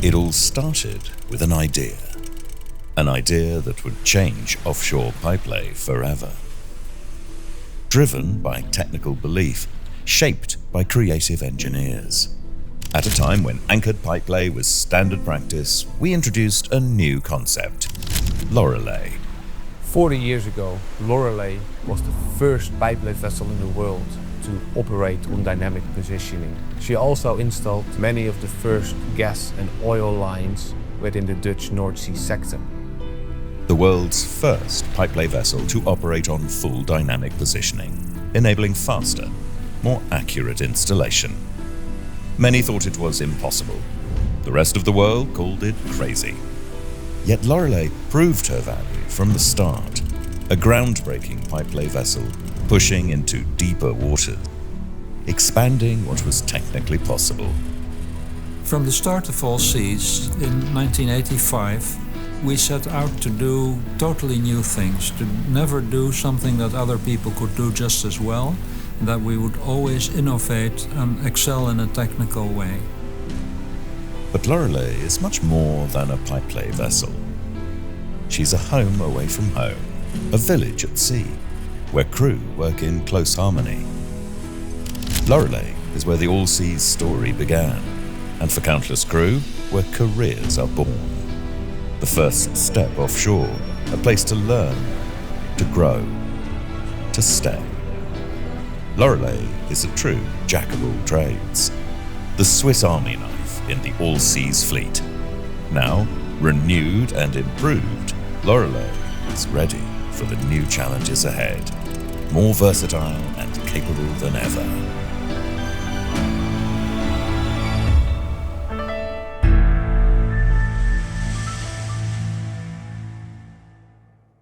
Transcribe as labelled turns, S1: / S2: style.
S1: It all started with an idea that would change offshore pipelay forever. Driven by technical belief, shaped by creative engineers. At a time when anchored pipelay was standard practice, we introduced a new concept, Lorelay.
S2: 40 years ago, Lorelay was the first pipelay vessel in the world to operate on dynamic positioning. She also installed many of the first gas and oil lines within the Dutch North Sea sector.
S1: The world's first pipelay vessel to operate on full dynamic positioning, enabling faster, more accurate installation. Many thought it was impossible. The rest of the world called it crazy. Yet Lorelay proved her value from the start. A groundbreaking pipelay vessel pushing into deeper waters, expanding what was technically possible.
S3: From the start of Allseas in 1985, we set out to do totally new things, to never do something that other people could do just as well, and that we would always innovate and excel in a technical way.
S1: But Lorelay is much more than a pipelay vessel. She's a home away from home, a village at sea, where crew work in close harmony. Lorelay is where the Allseas story began, and for countless crew, where careers are born. The first step offshore, a place to learn, to grow, to stay. Lorelay is a true jack of all trades, the Swiss Army knife in the Allseas fleet. Now, renewed and improved, Lorelay is ready for the new challenges ahead, more versatile and capable than ever.